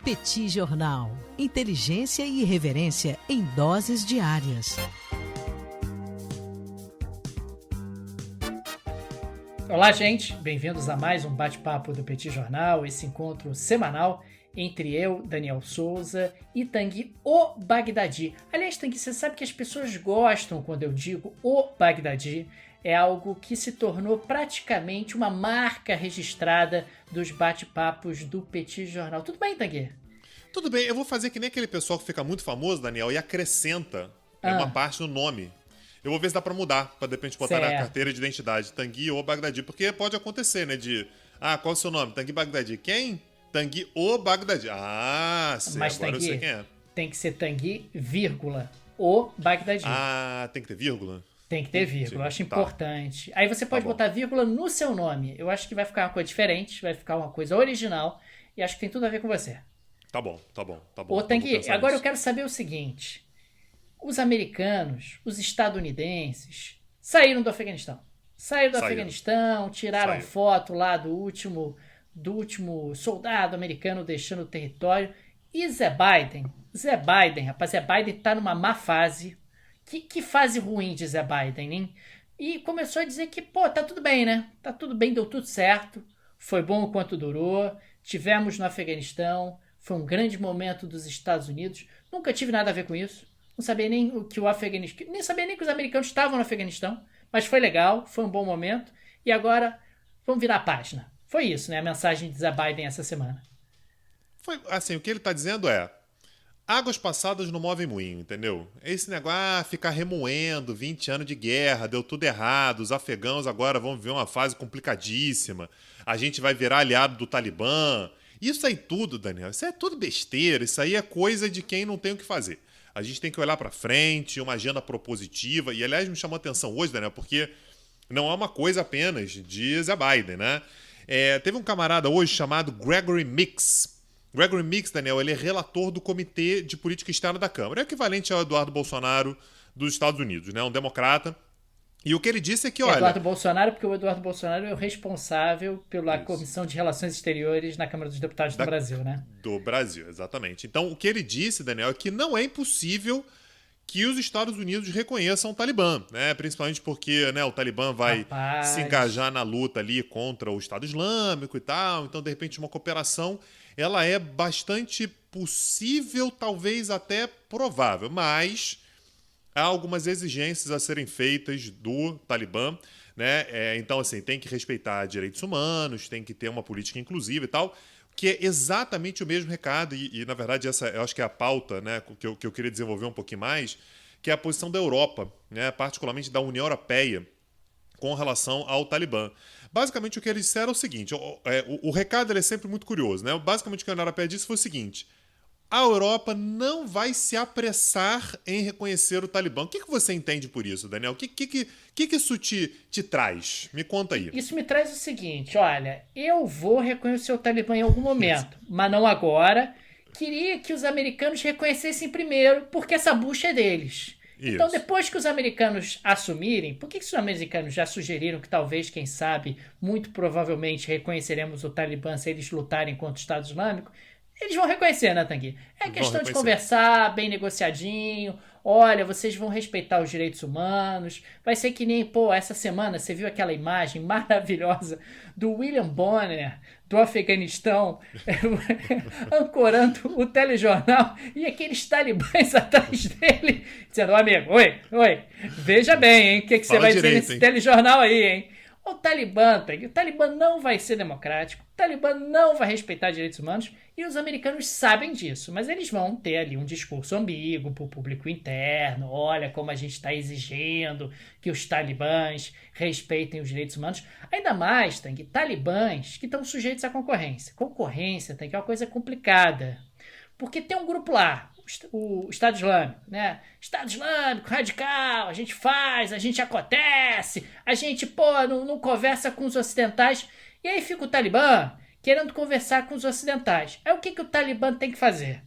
Petit Jornal. Inteligência e irreverência em doses diárias. Olá, gente. Bem-vindos a mais um bate-papo do Petit Jornal, esse encontro semanal entre eu, Daniel Souza, e Tanguy, o Bagdadi. Aliás, Tanguy, você sabe que as pessoas gostam quando eu digo o Bagdadi. É algo que se tornou praticamente uma marca registrada dos bate-papos do Petit Jornal. Tudo bem, Tanguy? Tudo bem, eu vou fazer que nem aquele pessoal que fica muito famoso, Daniel, e acrescenta uma parte no nome. Eu vou ver se dá pra mudar, pra de repente botar na carteira de identidade, Tanguy ou Bagdadi, porque pode acontecer, né, qual é o seu nome? Tanguy Bagdadi. Quem? Tanguy ou Bagdadi. Sei, mas agora Tanguy, eu sei quem é. Tem que ser Tanguy, vírgula, o Bagdadi. Tem que ter vírgula? Tem que ter vírgula, eu acho importante. Aí você pode botar vírgula no seu nome. Eu acho que vai ficar uma coisa diferente, vai ficar uma coisa original, e acho que tem tudo a ver com você. Tá bom. Ô, Tanguy, agora eu quero saber o seguinte. Os americanos, os estadunidenses, saíram do Afeganistão. Saíram do Afeganistão, tiraram foto lá do último soldado americano deixando o território. E Zé Biden, rapaz, Zé Biden tá numa má fase. Que fase ruim de Zé Biden, hein? E começou a dizer que, tá tudo bem, né? Tá tudo bem, deu tudo certo. Foi bom o quanto durou. Tivemos no Afeganistão. Foi um grande momento dos Estados Unidos. Nunca tive nada a ver com isso. Não sabia nem o que o Afeganistão... Nem sabia nem que os americanos estavam no Afeganistão. Mas foi legal, foi um bom momento. E agora, vamos virar a página. Foi isso, né? A mensagem de Zé Biden essa semana. Foi, assim, o que ele tá dizendo é: águas passadas não movem moinho, entendeu? Esse negócio, ficar remoendo, 20 anos de guerra, deu tudo errado, os afegãos agora vão viver uma fase complicadíssima, a gente vai virar aliado do Talibã. Isso aí tudo, Daniel, isso é tudo besteira, isso aí é coisa de quem não tem o que fazer. A gente tem que olhar pra frente, uma agenda propositiva, e aliás me chamou a atenção hoje, Daniel, porque não é uma coisa apenas de Zé Biden, né? Teve um camarada hoje chamado Gregory Meeks. Gregory Meeks, Daniel, ele é relator do Comitê de Política Externa da Câmara. É equivalente ao Eduardo Bolsonaro dos Estados Unidos, né? Um democrata. E o que ele disse é que, olha... Eduardo Bolsonaro, porque o Eduardo Bolsonaro é o responsável pela Comissão de Relações Exteriores na Câmara dos Deputados do Brasil, né? Do Brasil, exatamente. Então, o que ele disse, Daniel, é que não é impossível que os Estados Unidos reconheçam o Talibã, né? Principalmente porque, né, o Talibã vai se engajar na luta ali contra o Estado Islâmico e tal. Então, de repente, uma cooperação... ela é bastante possível, talvez até provável, mas há algumas exigências a serem feitas do Talibã, né? Então, assim, tem que respeitar direitos humanos, tem que ter uma política inclusiva e tal, que é exatamente o mesmo recado, e na verdade essa eu acho que é a pauta, né, que eu queria desenvolver um pouquinho mais, que é a posição da Europa, né, particularmente da União Europeia, com relação ao Talibã. Basicamente, o que eles disseram é o seguinte, o recado ele é sempre muito curioso, né? Basicamente, o que a União Europeia disse foi o seguinte: a Europa não vai se apressar em reconhecer o Talibã. O que você entende por isso, Daniel? O que isso te traz? Me conta aí. Isso me traz o seguinte, olha, eu vou reconhecer o Talibã em algum momento, mas não agora. Queria que os americanos reconhecessem primeiro, porque essa bucha é deles. Isso. Então, depois que os americanos assumirem, por que os americanos já sugeriram que talvez, quem sabe, muito provavelmente reconheceremos o Talibã se eles lutarem contra o Estado Islâmico? Eles vão reconhecer, né, Tanguy? É questão de conversar, bem negociadinho. Olha, vocês vão respeitar os direitos humanos. Vai ser que nem, essa semana você viu aquela imagem maravilhosa do William Bonner, do Afeganistão, ancorando o telejornal e aqueles talibãs atrás dele, dizendo: amigo, oi, veja bem, hein, o que você vai dizer nesse telejornal aí, hein? O Talibã não vai ser democrático, o Talibã não vai respeitar direitos humanos, e os americanos sabem disso, mas eles vão ter ali um discurso ambíguo para o público interno. Olha como a gente está exigindo que os talibãs respeitem os direitos humanos. Ainda mais, talibãs que estão sujeitos à concorrência. Concorrência, é uma coisa complicada, porque tem um grupo lá, o Estado Islâmico, né? Estado Islâmico, radical, a gente acontece, a gente, não conversa com os ocidentais, e aí fica o Talibã querendo conversar com os ocidentais. Aí o que o Talibã tem que fazer?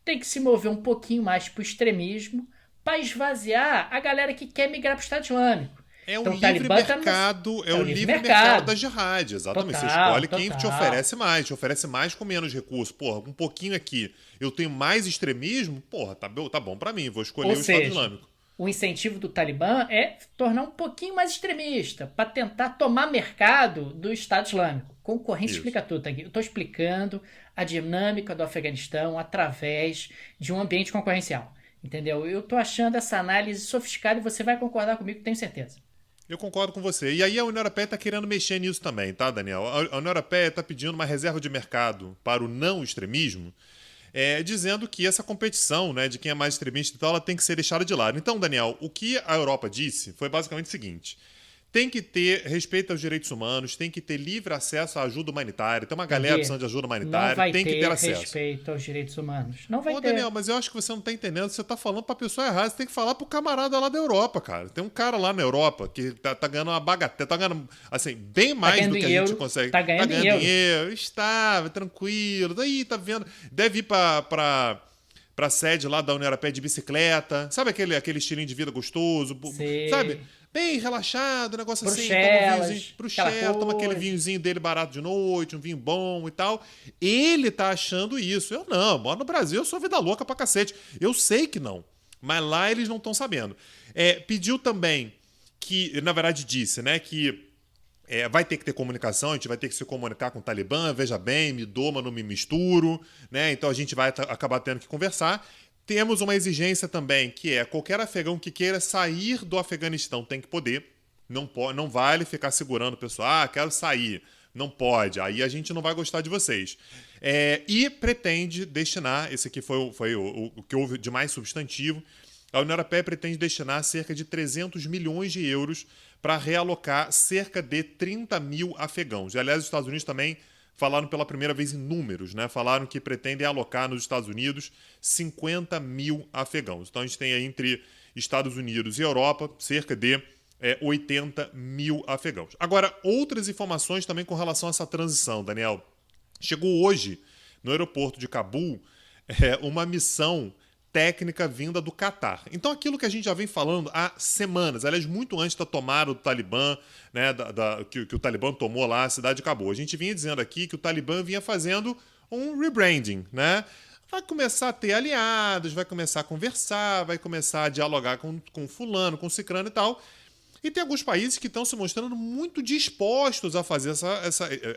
Tem que se mover um pouquinho mais para o extremismo para esvaziar a galera que quer migrar para o Estado Islâmico. É o Então, livre mercado, é o livre mercado da jihad, exatamente. Total, você escolhe quem te oferece mais com menos recursos. Porra, um pouquinho aqui, eu tenho mais extremismo, porra, tá bom pra mim, vou escolher o Estado Islâmico. O incentivo do Talibã é tornar um pouquinho mais extremista, para tentar tomar mercado do Estado Islâmico. Concorrência explica tudo, tá aqui. Eu estou explicando a dinâmica do Afeganistão através de um ambiente concorrencial. Entendeu? Eu estou achando essa análise sofisticada e você vai concordar comigo, tenho certeza. Eu concordo com você. E aí a União Europeia está querendo mexer nisso também, tá, Daniel? A União Europeia está pedindo uma reserva de mercado para o não extremismo, dizendo que essa competição, né, de quem é mais extremista e tal, ela tem que ser deixada de lado. Então, Daniel, o que a Europa disse foi basicamente o seguinte: tem que ter respeito aos direitos humanos, tem que ter livre acesso à ajuda humanitária. Tem uma galera precisando de ajuda humanitária, tem que ter acesso. Não vai ter respeito aos direitos humanos. Não vai ter. Daniel, mas eu acho que você não tá entendendo. Você tá falando pra pessoa errada. Você tem que falar pro camarada lá da Europa, cara. Tem um cara lá na Europa que tá ganhando uma bagatela. Tá ganhando, assim, bem mais do que a gente consegue. Tá ganhando dinheiro. Está, tranquilo. Daí, tá vendo. Deve ir pra sede lá da União Europeia de bicicleta. Sabe aquele estilinho de vida gostoso? Sim. Sabe? Bem relaxado, um negócio Bruxelas, toma aquele vinhozinho dele barato de noite, um vinho bom e tal. Ele tá achando isso. Eu não, moro no Brasil, eu sou vida louca pra cacete. Eu sei que não, mas lá eles não estão sabendo. Pediu também que, na verdade disse, né, que vai ter que ter comunicação, a gente vai ter que se comunicar com o Talibã, veja bem, me dou, mas não me misturo, né? Então a gente vai acabar tendo que conversar. Temos uma exigência também, que é qualquer afegão que queira sair do Afeganistão tem que poder. Não vale ficar segurando o pessoal, quero sair. Não pode, aí a gente não vai gostar de vocês. E pretende destinar, esse aqui foi o que houve de mais substantivo, a União Europeia pretende destinar cerca de 300 milhões de euros para realocar cerca de 30 mil afegãos. E, aliás, os Estados Unidos também falaram pela primeira vez em números, né? Falaram que pretendem alocar nos Estados Unidos 50 mil afegãos. Então a gente tem aí entre Estados Unidos e Europa cerca de 80 mil afegãos. Agora, outras informações também com relação a essa transição, Daniel. Chegou hoje, no aeroporto de Cabul, uma missão técnica vinda do Catar. Então aquilo que a gente já vem falando há semanas, aliás, muito antes da tomada do Talibã, né, que o Talibã tomou lá a cidade de Cabul. A gente vinha dizendo aqui que o Talibã vinha fazendo um rebranding, né? Vai começar a ter aliados, vai começar a conversar, vai começar a dialogar com fulano, com cicrano e tal. E tem alguns países que estão se mostrando muito dispostos a fazer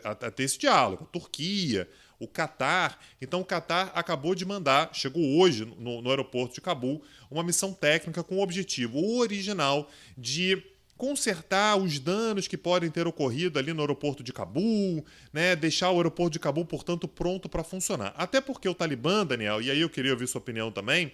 a ter esse diálogo. Turquia, o Catar. Então o Catar acabou de mandar, chegou hoje no aeroporto de Cabul, uma missão técnica com o objetivo original de consertar os danos que podem ter ocorrido ali no aeroporto de Cabul, né, deixar o aeroporto de Cabul, portanto, pronto para funcionar. Até porque o Talibã, Daniel, e aí eu queria ouvir sua opinião também,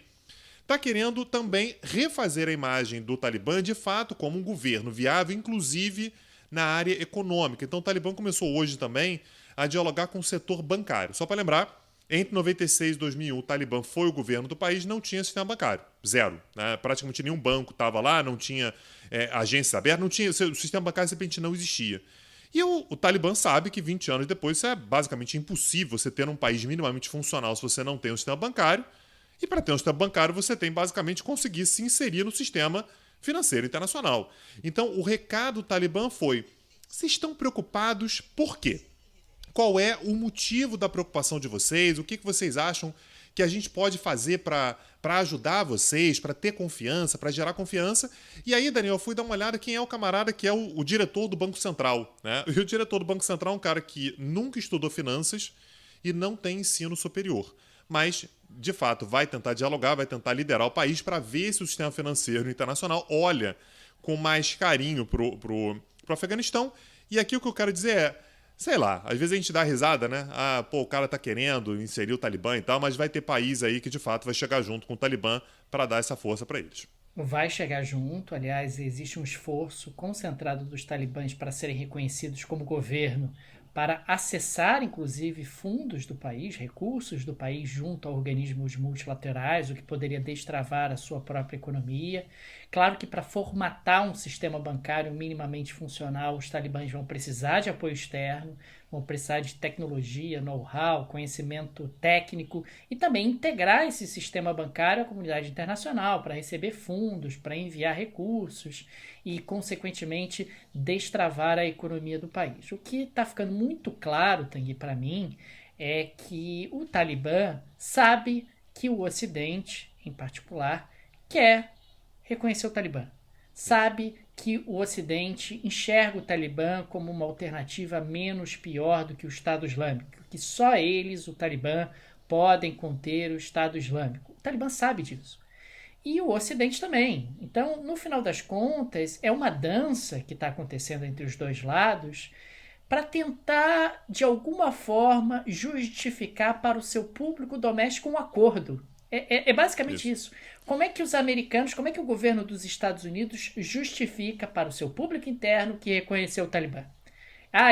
está querendo também refazer a imagem do Talibã, de fato, como um governo viável, inclusive na área econômica. Então o Talibã começou hoje também a dialogar com o setor bancário. Só para lembrar, entre 96 e 2001, o Talibã foi o governo do país, não tinha sistema bancário. Zero. Né? Praticamente nenhum banco estava lá, não tinha agências abertas, não tinha, o sistema bancário simplesmente não existia. E o Talibã sabe que 20 anos depois isso é basicamente impossível você ter um país minimamente funcional se você não tem um sistema bancário. E para ter um sistema bancário você tem basicamente conseguir se inserir no sistema financeiro internacional. Então o recado do Talibã foi: vocês estão preocupados por quê? Qual é o motivo da preocupação de vocês? O que vocês acham que a gente pode fazer para ajudar vocês, para ter confiança, para gerar confiança? E aí, Daniel, eu fui dar uma olhada quem é o camarada que é o diretor do Banco Central. Né? E o diretor do Banco Central é um cara que nunca estudou finanças e não tem ensino superior. Mas, de fato, vai tentar dialogar, vai tentar liderar o país para ver se o sistema financeiro internacional olha com mais carinho pro Afeganistão. E aqui o que eu quero dizer é, sei lá, às vezes a gente dá risada, né? O cara tá querendo inserir o Talibã e tal, mas vai ter país aí que de fato vai chegar junto com o Talibã para dar essa força para eles. Vai chegar junto, aliás, existe um esforço concentrado dos talibãs para serem reconhecidos como governo, para acessar, inclusive, fundos do país, recursos do país junto a organismos multilaterais, o que poderia destravar a sua própria economia. Claro que para formatar um sistema bancário minimamente funcional, os talibãs vão precisar de apoio externo, vão precisar de tecnologia, know-how, conhecimento técnico e também integrar esse sistema bancário à comunidade internacional para receber fundos, para enviar recursos e, consequentemente, destravar a economia do país. O que está ficando muito claro, Tanguy, para mim, é que o Talibã sabe que o Ocidente, em particular, quer reconhecer o Talibã. Sabe que o Ocidente enxerga o Talibã como uma alternativa menos pior do que o Estado Islâmico, que só eles, o Talibã, podem conter o Estado Islâmico. O Talibã sabe disso. E o Ocidente também. Então, no final das contas, é uma dança que está acontecendo entre os dois lados para tentar, de alguma forma, justificar para o seu público doméstico um acordo. É basicamente isso. Como é que os americanos, como é que o governo dos Estados Unidos justifica para o seu público interno que reconheceu o Talibã?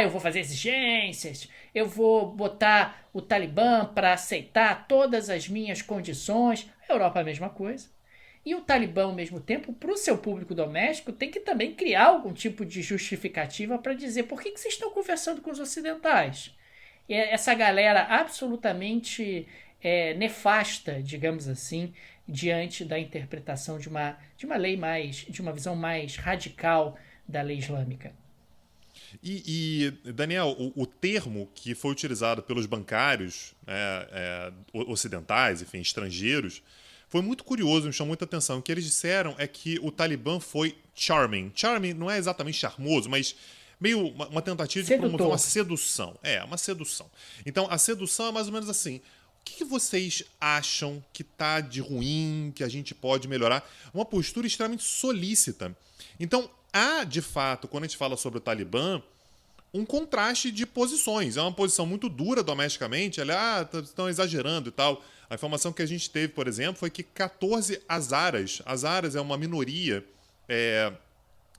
Eu vou fazer exigências, eu vou botar o Talibã para aceitar todas as minhas condições. A Europa é a mesma coisa. E o Talibã, ao mesmo tempo, para o seu público doméstico, tem que também criar algum tipo de justificativa para dizer por que vocês estão conversando com os ocidentais. E essa galera absolutamente nefasta, digamos assim, diante da interpretação de uma lei de uma visão mais radical da lei islâmica. E Daniel, o termo que foi utilizado pelos bancários ocidentais, enfim, estrangeiros, foi muito curioso, me chamou muita atenção. O que eles disseram é que o Talibã foi charming. Charming não é exatamente charmoso, mas meio uma tentativa de promover uma sedução. Uma sedução. Então, a sedução é mais ou menos assim. O que vocês acham que tá de ruim, que a gente pode melhorar? Uma postura extremamente solícita. Então, há, de fato, quando a gente fala sobre o Talibã, um contraste de posições. É uma posição muito dura domesticamente. Estão exagerando e tal. A informação que a gente teve, por exemplo, foi que 14 Hazaras é uma minoria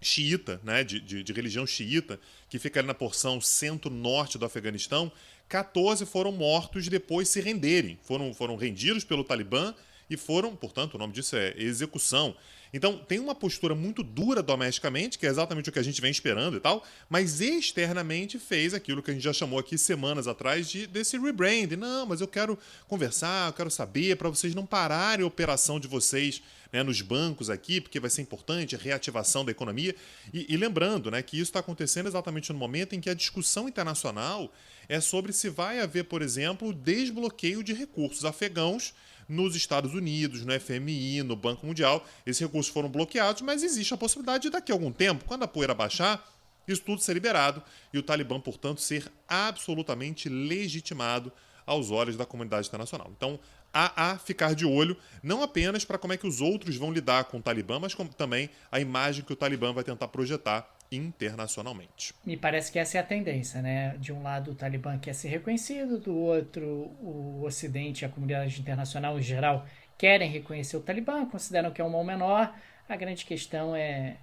xiita, né, de religião xiita, que fica ali na porção centro-norte do Afeganistão. 14 foram mortos depois de se renderem. Foram rendidos pelo Talibã e foram, portanto, o nome disso é execução. Então, tem uma postura muito dura domesticamente, que é exatamente o que a gente vem esperando e tal, mas externamente fez aquilo que a gente já chamou aqui semanas atrás desse rebrand. Não, mas eu quero conversar, eu quero saber, para vocês não pararem a operação de vocês, né, nos bancos aqui, porque vai ser importante a reativação da economia. E lembrando, né, que isso está acontecendo exatamente no momento em que a discussão internacional é sobre se vai haver, por exemplo, desbloqueio de recursos afegãos nos Estados Unidos, no FMI, no Banco Mundial. Esses recursos foram bloqueados, mas existe a possibilidade de daqui a algum tempo, quando a poeira baixar, isso tudo ser liberado e o Talibã, portanto, ser absolutamente legitimado aos olhos da comunidade internacional. Então, há a ficar de olho, não apenas para como é que os outros vão lidar com o Talibã, mas como também a imagem que o Talibã vai tentar projetar internacionalmente. Me parece que essa é a tendência, né? De um lado o Talibã quer ser reconhecido, do outro o Ocidente e a comunidade internacional em geral querem reconhecer o Talibã, consideram que é um mal menor. A grande questão é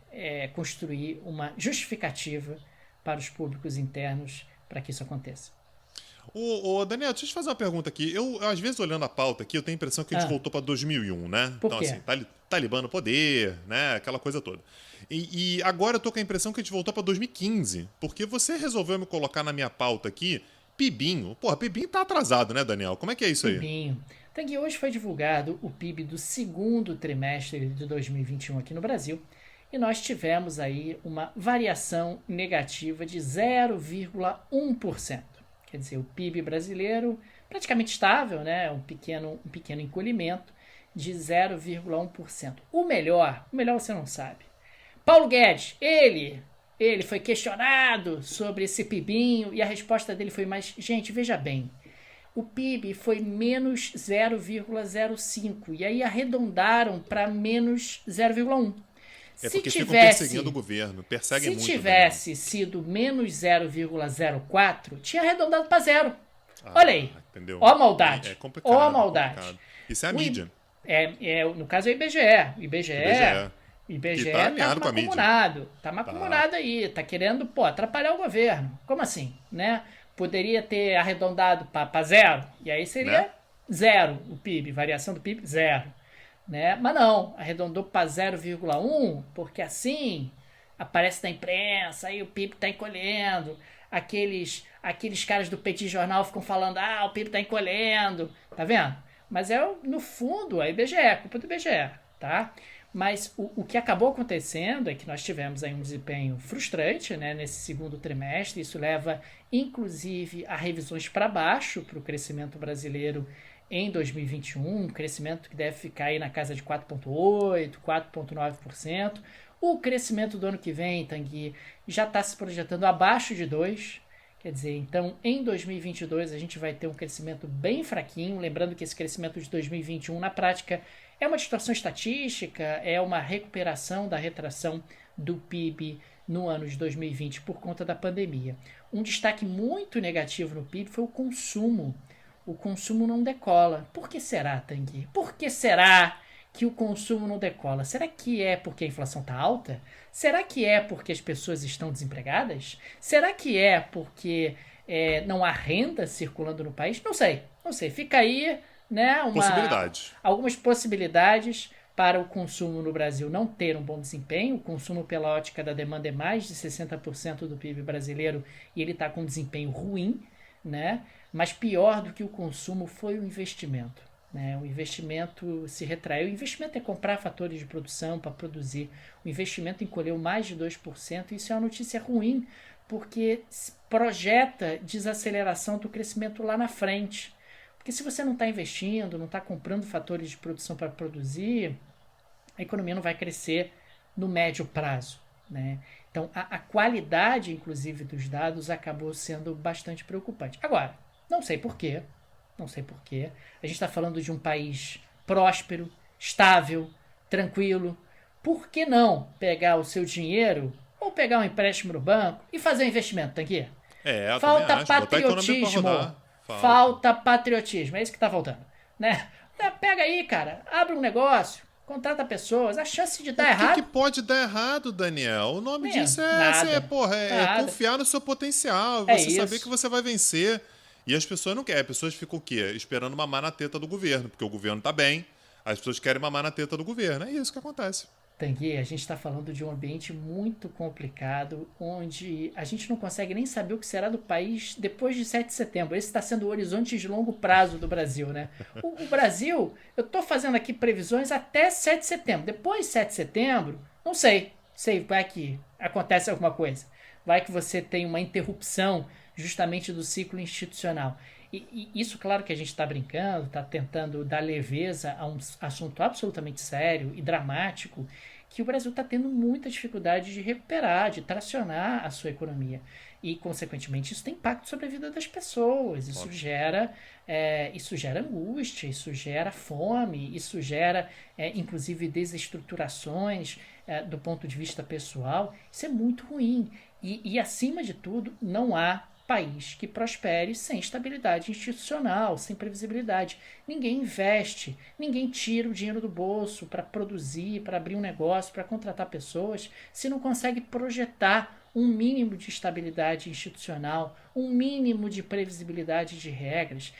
construir uma justificativa para os públicos internos para que isso aconteça. Daniel, deixa eu te fazer uma pergunta aqui. Eu, às vezes, olhando a pauta aqui, eu tenho a impressão que a gente voltou para 2001, né? Por quê? Então, assim, Talibã no poder, né? Aquela coisa toda. E agora eu tô com a impressão que a gente voltou para 2015, porque você resolveu me colocar na minha pauta aqui PIBinho. Porra, PIBinho tá atrasado, né, Daniel? Como é que é isso aí? PIBinho. Então, que hoje foi divulgado o PIB do segundo trimestre de 2021 aqui no Brasil, e nós tivemos aí uma variação negativa de 0,1%. Quer dizer, o PIB brasileiro praticamente estável, né? Um pequeno encolhimento de 0,1%. O melhor você não sabe. Paulo Guedes, ele foi questionado sobre esse PIBinho e a resposta dele foi, mas, gente, veja bem, o PIB foi menos 0,05 e aí arredondaram para menos 0,1. Porque ficam perseguindo o governo, perseguem muito. Se tivesse sido menos 0,04, tinha arredondado para zero. Olha aí. Entendeu? Ó a maldade. É complicado. Ó a maldade. Complicado. Isso é a mídia. No caso é o IBGE. IBGE tá alinhado com a mídia. Tá macumunado aí. Tá querendo, atrapalhar o governo. Como assim? Né? Poderia ter arredondado para zero. E aí seria zero o PIB. Variação do PIB, zero. né? Mas não, arredondou para 0,1, porque assim aparece na imprensa, aí o PIB está encolhendo, aqueles caras do Petit Jornal ficam falando, o PIB está encolhendo, tá vendo? Mas no fundo, a IBGE, é culpa do IBGE, tá? Mas o que acabou acontecendo é que nós tivemos aí um desempenho frustrante, né, nesse segundo trimestre. Isso leva, inclusive, a revisões para baixo para o crescimento brasileiro em 2021, um crescimento que deve ficar aí na casa de 4,8%, 4,9%. O crescimento do ano que vem, Tanguy, já está se projetando abaixo de 2%. Quer dizer, então, em 2022 a gente vai ter um crescimento bem fraquinho. Lembrando que esse crescimento de 2021, na prática, é uma distorção estatística, é uma recuperação da retração do PIB no ano de 2020 por conta da pandemia. Um destaque muito negativo no PIB foi o consumo. O consumo não decola. Por que será, Tanguy? Por que será que o consumo não decola? Será que é porque a inflação está alta? Será que é porque as pessoas estão desempregadas? Será que é porque não há renda circulando no país? Não sei. Fica aí, né, algumas possibilidades para o consumo no Brasil não ter um bom desempenho. O consumo pela ótica da demanda é mais de 60% do PIB brasileiro e ele está com um desempenho ruim, né? Mas pior do que o consumo foi o investimento. Né? O investimento se retraiu. O investimento é comprar fatores de produção para produzir. O investimento encolheu mais de 2%. Isso é uma notícia ruim, porque projeta desaceleração do crescimento lá na frente. Porque se você não está investindo, não está comprando fatores de produção para produzir, a economia não vai crescer no médio prazo. Né? Então, a qualidade, inclusive, dos dados acabou sendo bastante preocupante. Agora, não sei porquê. A gente está falando de um país próspero, estável, tranquilo. Por que não pegar o seu dinheiro ou pegar um empréstimo no banco e fazer um investimento, Tanguy? Falta patriotismo. Falta patriotismo. É isso que está faltando. Né? Pega aí, cara. Abre um negócio. Contrata pessoas. A chance de dar errado... O que pode dar errado, Daniel? O nome disso é confiar no seu potencial. Você saber que você vai vencer. E as pessoas não querem. As pessoas ficam o quê? Esperando mamar na teta do governo. Porque o governo tá bem. As pessoas querem mamar na teta do governo. É isso que acontece. Tanguy, a gente está falando de um ambiente muito complicado, onde a gente não consegue nem saber o que será do país depois de 7 de setembro. Esse está sendo o horizonte de longo prazo do Brasil, né? O Brasil, eu estou fazendo aqui previsões até 7 de setembro. Depois de 7 de setembro, não sei, vai que acontece alguma coisa. Vai que você tem uma interrupção justamente do ciclo institucional. E isso, claro que a gente está brincando, está tentando dar leveza a um assunto absolutamente sério e dramático, que o Brasil está tendo muita dificuldade de recuperar, de tracionar a sua economia. E, consequentemente, isso tem impacto sobre a vida das pessoas. Isso gera angústia, isso gera fome, isso gera, inclusive, desestruturações do ponto de vista pessoal. Isso é muito ruim. E, acima de tudo, não há país que prospere sem estabilidade institucional, sem previsibilidade. Ninguém investe, ninguém tira o dinheiro do bolso para produzir, para abrir um negócio, para contratar pessoas, se não consegue projetar um mínimo de estabilidade institucional, um mínimo de previsibilidade de regras.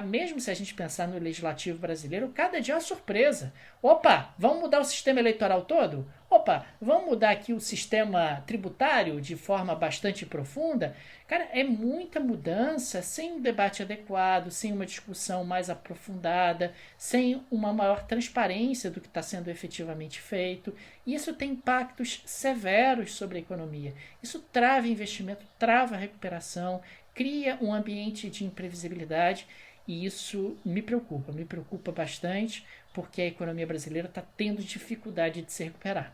Mesmo se a gente pensar no legislativo brasileiro, cada dia é uma surpresa. Opa, vamos mudar o sistema eleitoral todo? Opa, vamos mudar aqui o sistema tributário de forma bastante profunda? Cara, é muita mudança sem um debate adequado, sem uma discussão mais aprofundada, sem uma maior transparência do que está sendo efetivamente feito. E isso tem impactos severos sobre a economia. Isso trava investimento, trava a recuperação, cria um ambiente de imprevisibilidade e isso me preocupa bastante, porque a economia brasileira está tendo dificuldade de se recuperar.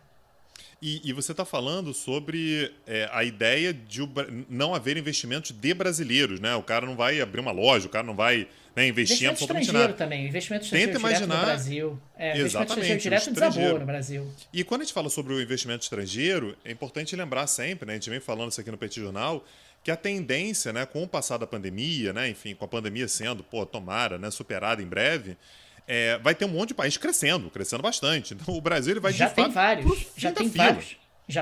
E você está falando sobre a ideia de não haver investimentos de brasileiros, né? O cara não vai abrir uma loja, o cara não vai investir em absolutamente nada. Também, investimento estrangeiro direto no Brasil. Investimento estrangeiro direto desabou no Brasil. E quando a gente fala sobre o investimento estrangeiro, é importante lembrar sempre, né? A gente vem falando isso aqui no Petit Jornal, que a tendência, né, com o passar da pandemia, né, enfim, com a pandemia sendo, tomara, né, superada em breve, vai ter um monte de país crescendo bastante. Então o Brasil ele vai já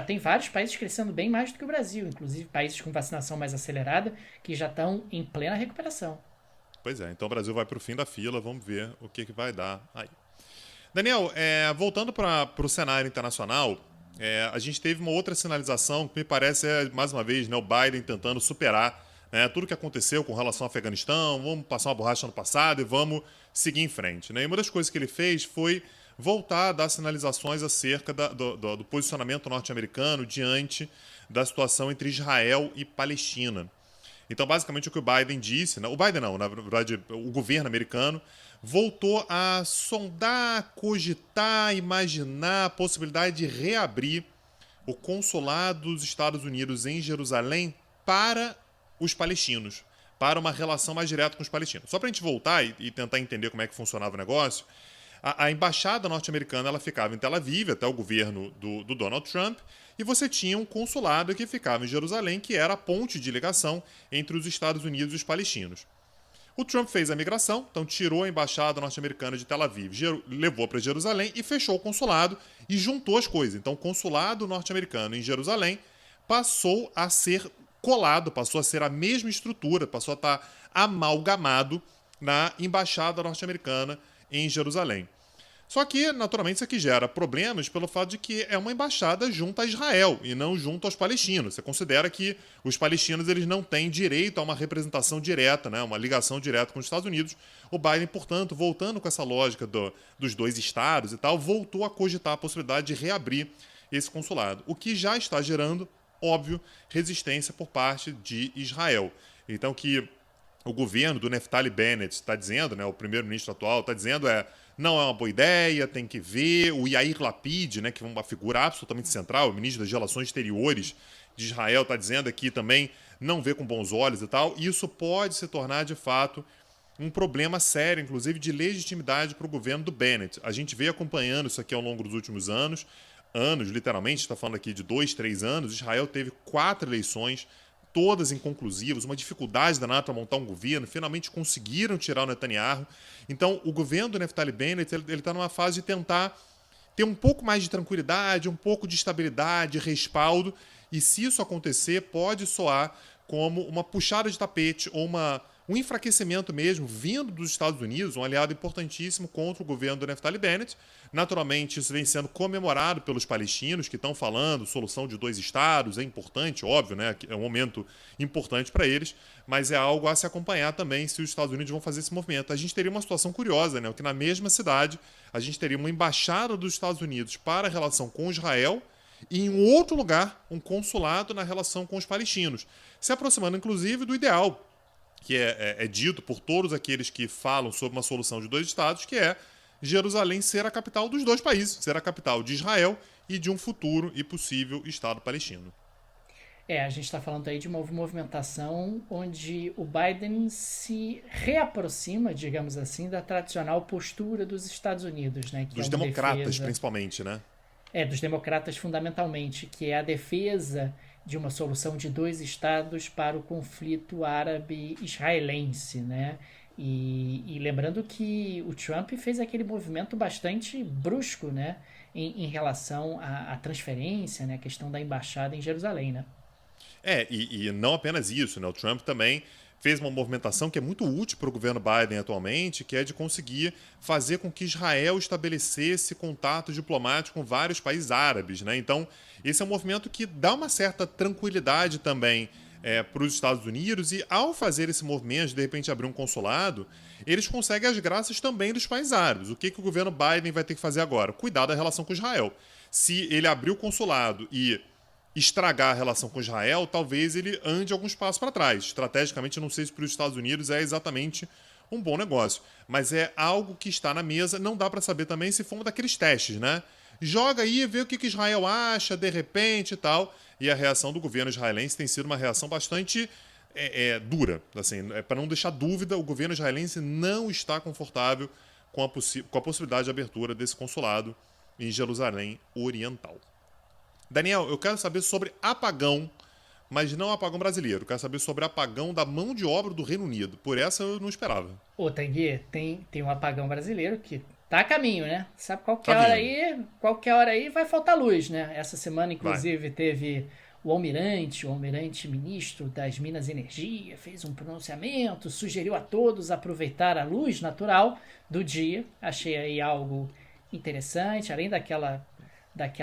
tem vários países crescendo bem mais do que o Brasil, inclusive países com vacinação mais acelerada que já estão em plena recuperação. Pois é, então o Brasil vai para o fim da fila, vamos ver o que vai dar aí. Daniel, voltando para o cenário internacional, a gente teve uma outra sinalização que me parece, mais uma vez, né, o Biden tentando superar, né, tudo que aconteceu com relação ao Afeganistão, vamos passar uma borracha no passado e vamos seguir em frente. Né? E uma das coisas que ele fez foi voltar a dar sinalizações acerca do posicionamento norte-americano diante da situação entre Israel e Palestina. Então, basicamente, o que o Biden disse, o Biden não, na verdade, o governo americano voltou a sondar, cogitar, imaginar a possibilidade de reabrir o consulado dos Estados Unidos em Jerusalém para os palestinos, para uma relação mais direta com os palestinos. Só para a gente voltar e tentar entender como é que funcionava o negócio, a embaixada norte-americana ela ficava em Tel Aviv, até o governo do Donald Trump, e você tinha um consulado que ficava em Jerusalém, que era a ponte de ligação entre os Estados Unidos e os palestinos. O Trump fez a migração, então tirou a embaixada norte-americana de Tel Aviv, levou para Jerusalém e fechou o consulado e juntou as coisas. Então o consulado norte-americano em Jerusalém passou a ser colado, passou a ser a mesma estrutura, passou a estar amalgamado na embaixada norte-americana em Jerusalém. Só que, naturalmente, isso aqui gera problemas pelo fato de que é uma embaixada junto a Israel e não junto aos palestinos. Você considera que os palestinos eles não têm direito a uma representação direta, né, uma ligação direta com os Estados Unidos. O Biden, portanto, voltando com essa lógica dos dois estados e tal, voltou a cogitar a possibilidade de reabrir esse consulado, o que já está gerando, óbvio, resistência por parte de Israel. Então, que o governo do Naftali Bennett está dizendo, né, o primeiro-ministro atual está dizendo não é uma boa ideia, tem que ver. O Yair Lapid, né, que é uma figura absolutamente central, o ministro das Relações Exteriores de Israel, está dizendo aqui também não vê com bons olhos e tal. E isso pode se tornar, de fato, um problema sério, inclusive, de legitimidade para o governo do Bennett. A gente veio acompanhando isso aqui ao longo dos últimos anos, literalmente, está falando aqui de 2, 3 anos. Israel teve 4 eleições, todas inconclusivas, uma dificuldade danada para montar um governo, finalmente conseguiram tirar o Netanyahu. Então, o governo do Naftali Bennett ele está numa fase de tentar ter um pouco mais de tranquilidade, um pouco de estabilidade, respaldo, e se isso acontecer, pode soar como uma puxada de tapete ou um enfraquecimento mesmo, vindo dos Estados Unidos, um aliado importantíssimo contra o governo do Naftali Bennett. Naturalmente, isso vem sendo comemorado pelos palestinos, que estão falando solução de 2 estados, é importante, óbvio, né? É um momento importante para eles, mas é algo a se acompanhar também se os Estados Unidos vão fazer esse movimento. A gente teria uma situação curiosa, né? Que na mesma cidade, a gente teria uma embaixada dos Estados Unidos para a relação com Israel, e em um outro lugar, um consulado na relação com os palestinos, se aproximando, inclusive, do ideal, que é dito por todos aqueles que falam sobre uma solução de 2 estados, que é Jerusalém ser a capital dos 2 países, ser a capital de Israel e de um futuro e possível Estado palestino. A gente está falando aí de uma movimentação onde o Biden se reaproxima, digamos assim, da tradicional postura dos Estados Unidos, né? Que dos democratas, principalmente, né? Dos democratas fundamentalmente, que é a defesa de uma solução de 2 estados para o conflito árabe-israelense, né? E lembrando que o Trump fez aquele movimento bastante brusco, né? Em relação à transferência, né? A questão da embaixada em Jerusalém, né? E não apenas isso, né? O Trump também fez uma movimentação que é muito útil para o governo Biden atualmente, que é de conseguir fazer com que Israel estabelecesse contato diplomático com vários países árabes, né? Então, esse é um movimento que dá uma certa tranquilidade também para os Estados Unidos, e ao fazer esse movimento, de repente abrir um consulado, eles conseguem as graças também dos países árabes. O que o governo Biden vai ter que fazer agora? Cuidar da relação com Israel. Se ele abrir o consulado e estragar a relação com Israel, talvez ele ande alguns passos para trás. Estrategicamente, não sei se para os Estados Unidos é exatamente um bom negócio, mas é algo que está na mesa. Não dá para saber também se for um daqueles testes, né? Joga aí, vê o que Israel acha, de repente e tal. E a reação do governo israelense tem sido uma reação bastante dura. Assim, para não deixar dúvida, o governo israelense não está confortável com a possibilidade de abertura desse consulado em Jerusalém Oriental. Daniel, eu quero saber sobre apagão, mas não apagão brasileiro. Eu quero saber sobre apagão da mão de obra do Reino Unido. Por essa eu não esperava. Tanguy, tem um apagão brasileiro que tá a caminho, né? Sabe, qualquer hora aí vai faltar luz, né? Essa semana, inclusive, teve o almirante ministro das Minas e Energia, fez um pronunciamento, sugeriu a todos aproveitar a luz natural do dia. Achei aí algo interessante, além daquela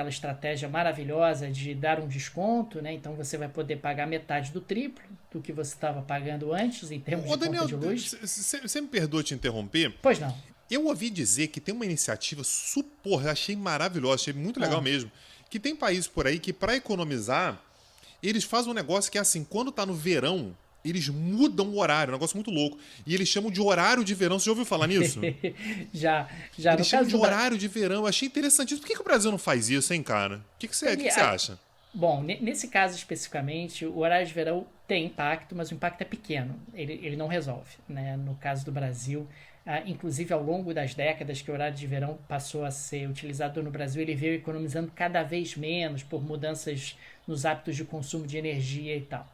estratégia maravilhosa de dar um desconto, né? Então você vai poder pagar metade do triplo do que você estava pagando antes em termos de Daniel, conta de luz. você me perdoa te interromper? Pois não. Eu ouvi dizer que tem uma iniciativa achei maravilhosa, achei muito legal mesmo, que tem países por aí que para economizar, eles fazem um negócio que é assim, quando tá no verão, eles mudam o horário, um negócio muito louco. E eles chamam de horário de verão. Você já ouviu falar nisso? já. Eles chamam de horário de verão. Eu achei interessante isso. Por que o Brasil não faz isso, hein, cara? O que você acha? Bom, nesse caso especificamente, o horário de verão tem impacto, mas o impacto é pequeno. Ele não resolve, né? No caso do Brasil, inclusive ao longo das décadas que o horário de verão passou a ser utilizado no Brasil, ele veio economizando cada vez menos por mudanças nos hábitos de consumo de energia e tal.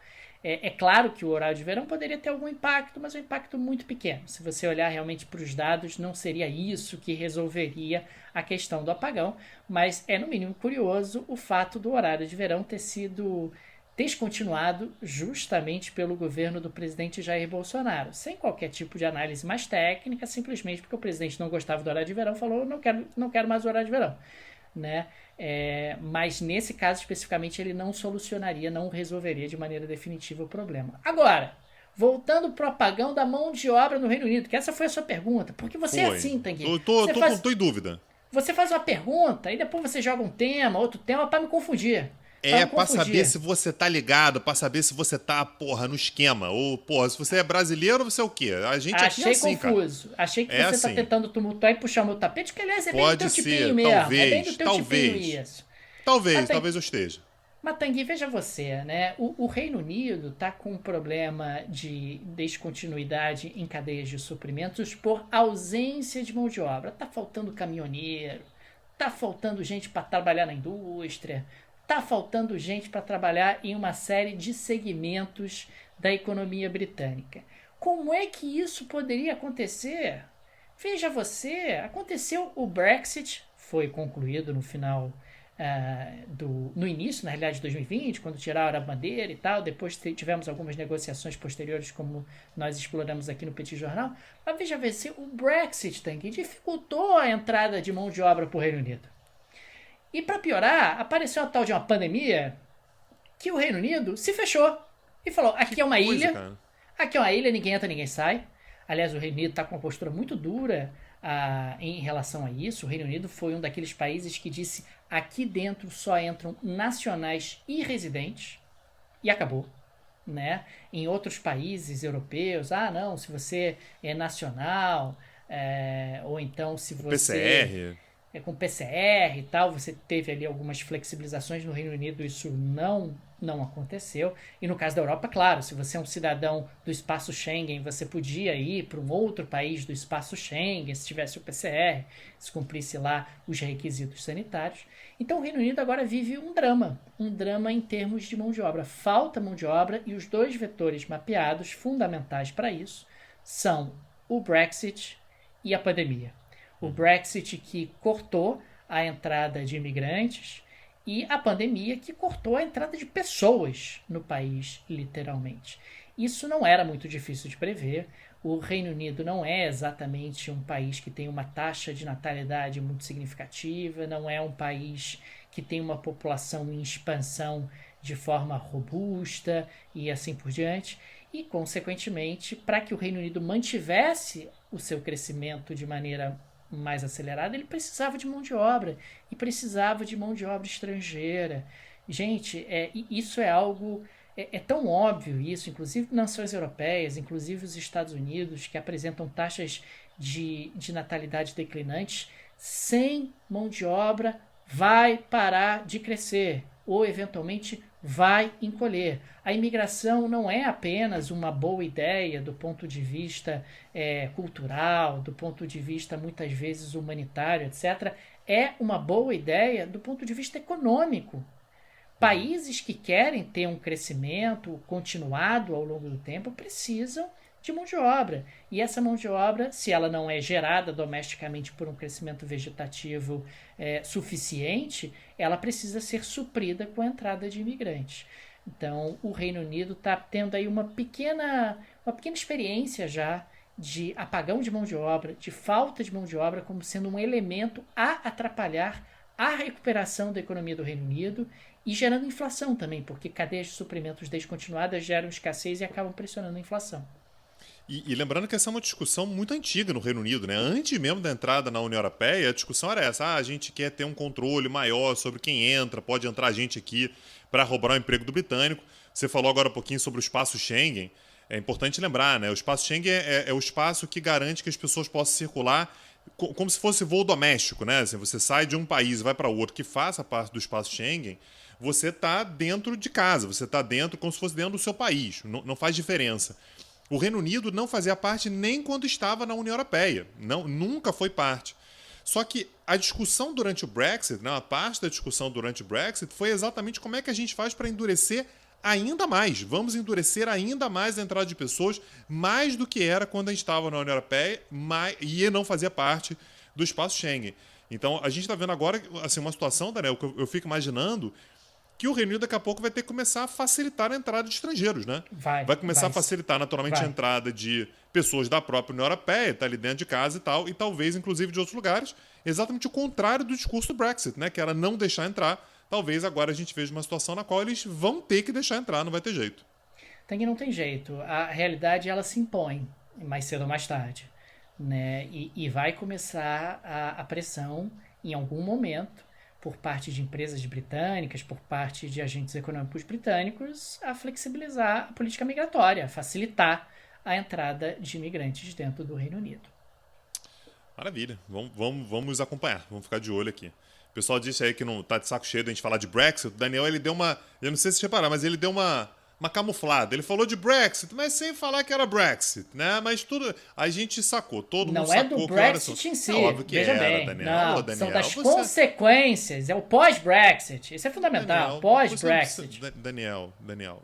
É claro que o horário de verão poderia ter algum impacto, mas um impacto muito pequeno. Se você olhar realmente para os dados, não seria isso que resolveria a questão do apagão, mas é no mínimo curioso o fato do horário de verão ter sido descontinuado justamente pelo governo do presidente Jair Bolsonaro, sem qualquer tipo de análise mais técnica, simplesmente porque o presidente não gostava do horário de verão, falou não quero mais o horário de verão, né? Mas nesse caso especificamente ele não solucionaria, não resolveria de maneira definitiva o problema. Agora, voltando pro apagão da mão de obra no Reino Unido, que essa foi a sua pergunta, porque você é assim, Tanguy. Tô em dúvida. Você faz uma pergunta e depois você joga um tema, outro tema para me confundir. Pra saber se você tá ligado, pra saber se você tá, no esquema. Ou, se você é brasileiro, você é o quê? A gente aqui é assim, confuso. Cara. Achei que você tá tentando tumultuar e puxar o meu tapete, que aliás é bem do teu tipinho mesmo. Talvez, é bem do teu tipinho isso. Talvez eu esteja. Mas, Tanguy, veja você, né? O Reino Unido tá com um problema de descontinuidade em cadeias de suprimentos por ausência de mão de obra. Tá faltando caminhoneiro, tá faltando gente para trabalhar na indústria, tá faltando gente para trabalhar em uma série de segmentos da economia britânica. Como é que isso poderia acontecer? Veja você, aconteceu o Brexit, foi concluído no final no início, na realidade, de 2020, quando tiraram a bandeira e tal. Depois tivemos algumas negociações posteriores, como nós exploramos aqui no Petit Jornal. Mas veja você, o Brexit, Tanguy, dificultou a entrada de mão de obra para o Reino Unido. E para piorar, apareceu uma tal de uma pandemia que o Reino Unido se fechou e falou, aqui é uma ilha, cara. Aqui é uma ilha, ninguém entra, ninguém sai. Aliás, o Reino Unido está com uma postura muito dura em relação a isso. O Reino Unido foi um daqueles países que disse, aqui dentro só entram nacionais e residentes, e acabou. Né? Em outros países europeus, não, se você é nacional, ou então se você... PCR... com PCR e tal, você teve ali algumas flexibilizações. No Reino Unido isso não aconteceu. E no caso da Europa, claro, se você é um cidadão do espaço Schengen, você podia ir para um outro país do espaço Schengen, se tivesse o PCR, se cumprisse lá os requisitos sanitários. Então o Reino Unido agora vive um drama em termos de mão de obra. Falta mão de obra e os dois vetores mapeados, fundamentais para isso, são o Brexit e a pandemia. O Brexit que cortou a entrada de imigrantes e a pandemia que cortou a entrada de pessoas no país, literalmente. Isso não era muito difícil de prever. O Reino Unido não é exatamente um país que tem uma taxa de natalidade muito significativa, não é um país que tem uma população em expansão de forma robusta e assim por diante. E, consequentemente, para que o Reino Unido mantivesse o seu crescimento de maneira mais acelerada, ele precisava de mão de obra, e precisava de mão de obra estrangeira. Gente, isso é algo, é tão óbvio isso, inclusive nações europeias, inclusive os Estados Unidos, que apresentam taxas de natalidade declinantes, sem mão de obra vai parar de crescer, ou eventualmente vai encolher. A imigração não é apenas uma boa ideia do ponto de vista cultural, do ponto de vista muitas vezes humanitário, etc. É uma boa ideia do ponto de vista econômico. Países que querem ter um crescimento continuado ao longo do tempo precisam de mão de obra. E essa mão de obra, se ela não é gerada domesticamente por um crescimento vegetativo suficiente, ela precisa ser suprida com a entrada de imigrantes. Então, o Reino Unido está tendo aí uma pequena experiência já de apagão de mão de obra, de falta de mão de obra, como sendo um elemento a atrapalhar a recuperação da economia do Reino Unido e gerando inflação também, porque cadeias de suprimentos descontinuadas geram escassez e acabam pressionando a inflação. E lembrando que essa é uma discussão muito antiga no Reino Unido, né? Antes mesmo da entrada na União Europeia, a discussão era essa. A gente quer ter um controle maior sobre quem entra, pode entrar gente aqui para roubar o emprego do britânico. Você falou agora um pouquinho sobre o espaço Schengen. É importante lembrar, né? O espaço Schengen é o espaço que garante que as pessoas possam circular como se fosse voo doméstico, né? Assim, você sai de um país e vai para outro que faça parte do espaço Schengen, você está dentro de casa, você está dentro como se fosse dentro do seu país. Não faz diferença. O Reino Unido não fazia parte nem quando estava na União Europeia. Nunca foi parte. Só que a discussão durante o Brexit, né, uma parte da discussão durante o Brexit foi exatamente como é que a gente faz para endurecer ainda mais. Vamos endurecer ainda mais a entrada de pessoas, mais do que era quando a gente estava na União Europeia e não fazia parte do espaço Schengen. Então, a gente está vendo agora assim, uma situação, Daniel, que eu fico imaginando que o Reino Unido daqui a pouco vai ter que começar a facilitar a entrada de estrangeiros, né? Vai começar a facilitar naturalmente a entrada de pessoas da própria União Europeia, tá ali dentro de casa e tal, e talvez inclusive de outros lugares, exatamente o contrário do discurso do Brexit, né? Que era não deixar entrar. Talvez agora a gente veja uma situação na qual eles vão ter que deixar entrar, não vai ter jeito. Não tem jeito. A realidade ela se impõe, mais cedo ou mais tarde, né? E vai começar a pressão em algum momento por parte de empresas britânicas, por parte de agentes econômicos britânicos, a flexibilizar a política migratória, a facilitar a entrada de imigrantes dentro do Reino Unido. Maravilha. Vamos acompanhar. Vamos ficar de olho aqui. O pessoal disse aí que não tá de saco cheio da gente falar de Brexit. O Daniel, ele deu uma... Eu não sei se vocês repararam, mas ele deu uma camuflada. Ele falou de Brexit, mas sem falar que era Brexit, né? Mas tudo... A gente sacou. Todo mundo sacou. Não é do Brexit em si. Óbvio que Veja era, bem. Daniel. Não, Ô, Daniel, são das consequências. É o pós-Brexit. Isso é fundamental. Pós-Brexit. Daniel,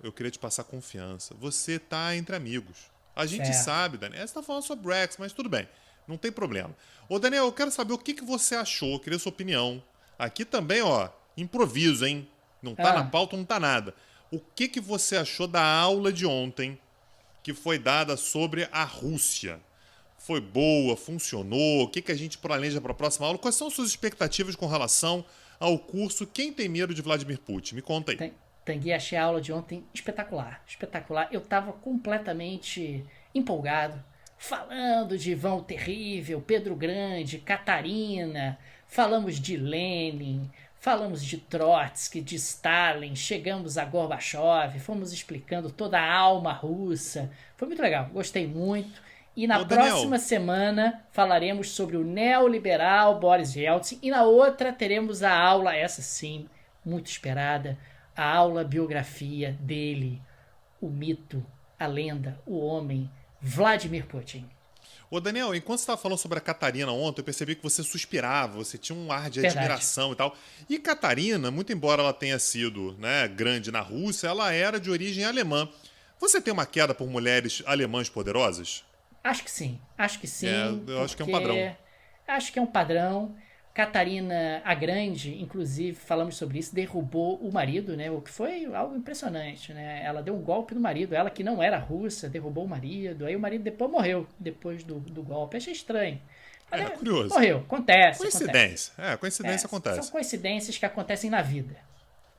eu queria te passar confiança. Você tá entre amigos. A gente certo. sabe, Daniel. Você tá falando sobre Brexit, mas tudo bem. Não tem problema. Ô, Daniel, eu quero saber o que você achou. Eu queria sua opinião. Aqui também, ó, improviso, hein? Não tá na pauta, não tá nada. O que você achou da aula de ontem que foi dada sobre a Rússia? Foi boa? Funcionou? O que a gente planeja para a próxima aula? Quais são suas expectativas com relação ao curso Quem Tem Medo de Vladimir Putin? Me conta aí. Tangui, achei a aula de ontem espetacular. Espetacular. Eu tava completamente empolgado, falando de Ivão Terrível, Pedro Grande, Catarina... Falamos de Lenin, falamos de Trotsky, de Stalin, chegamos a Gorbachev, fomos explicando toda a alma russa. Foi muito legal, gostei muito. E na próxima semana falaremos sobre o neoliberal Boris Yeltsin. E na outra teremos a aula, essa sim, muito esperada, a aula biografia dele, o mito, a lenda, o homem, Vladimir Putin. Ô, Daniel, enquanto você estava falando sobre a Catarina ontem, eu percebi que você suspirava, você tinha um ar de admiração e tal. E Catarina, muito embora ela tenha sido, né, grande na Rússia, ela era de origem alemã. Você tem uma queda por mulheres alemãs poderosas? Acho que sim. Eu acho que é um padrão. Acho que é um padrão. Catarina a Grande, inclusive, falamos sobre isso, derrubou o marido, né? O que foi algo impressionante, né? Ela deu um golpe no marido, ela que não era russa, derrubou o marido, aí o marido depois morreu, depois do golpe. Achei estranho. Mas curioso. Morreu, acontece. Coincidência. Coincidência acontece. São coincidências que acontecem na vida.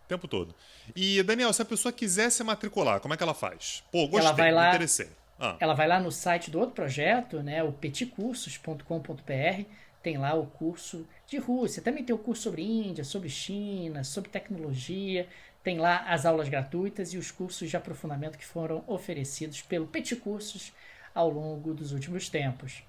O tempo todo. E, Daniel, se a pessoa quiser se matricular, como é que ela faz? Pô, gostei, me interessei. Ela vai lá no site do outro projeto, né? O petitcursos.com.br. Tem lá o curso de Rússia, também tem o curso sobre Índia, sobre China, sobre tecnologia, tem lá as aulas gratuitas e os cursos de aprofundamento que foram oferecidos pelo Petit Cursos ao longo dos últimos tempos.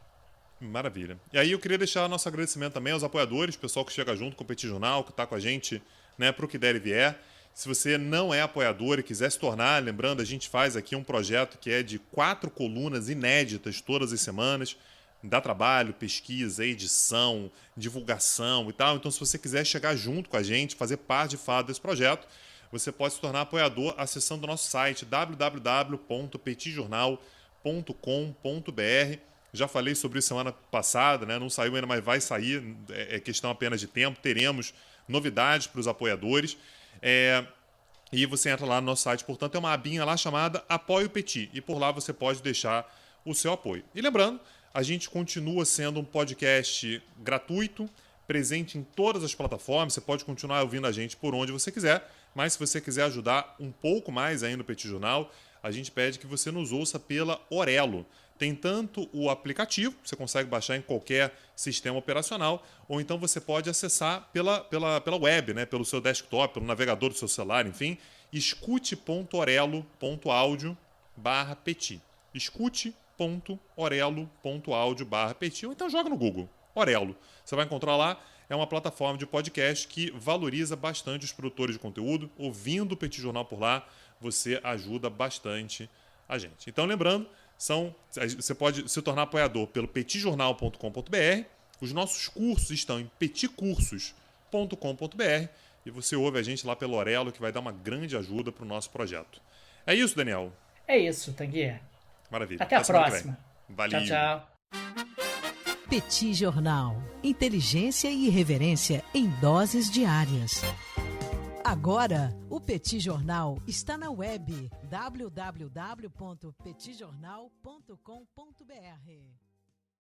Maravilha. E aí eu queria deixar nosso agradecimento também aos apoiadores, pessoal que chega junto com o Petit Jornal, que está com a gente, né, para o que der e vier. Se você não é apoiador e quiser se tornar, lembrando, a gente faz aqui um projeto que é de 4 colunas inéditas todas as semanas. Dá trabalho, pesquisa, edição, divulgação e tal. Então, se você quiser chegar junto com a gente, fazer parte de fato desse projeto, você pode se tornar apoiador acessando o nosso site www.petitjornal.com.br. Já falei sobre isso semana passada, né? Não saiu ainda, mas vai sair. É questão apenas de tempo. Teremos novidades para os apoiadores. E você entra lá no nosso site. Portanto, é uma abinha lá chamada Apoie o Petit. E por lá você pode deixar o seu apoio. E lembrando, a gente continua sendo um podcast gratuito, presente em todas as plataformas. Você pode continuar ouvindo a gente por onde você quiser, mas se você quiser ajudar um pouco mais ainda no Petit Jornal, a gente pede que você nos ouça pela Orelo. Tem tanto o aplicativo, você consegue baixar em qualquer sistema operacional, ou então você pode acessar pela web, né? Pelo seu desktop, pelo navegador do seu celular, enfim. escute.orelo.audio/petit. escute.orelo.audio/petit, ou então joga no Google, Orelo. Você vai encontrar lá, é uma plataforma de podcast que valoriza bastante os produtores de conteúdo. Ouvindo o Petit Jornal por lá, você ajuda bastante a gente. Então, lembrando, você pode se tornar apoiador pelo petitjornal.com.br. Os nossos cursos estão em petitcursos.com.br e você ouve a gente lá pelo Orelo, que vai dar uma grande ajuda para o nosso projeto. É isso, Daniel? É isso, Tanguy. Maravilha. Até a próxima. Valeu. Tchau, tchau. Petit Jornal. Inteligência e irreverência em doses diárias. Agora, o Petit Jornal está na web www.petitjornal.com.br.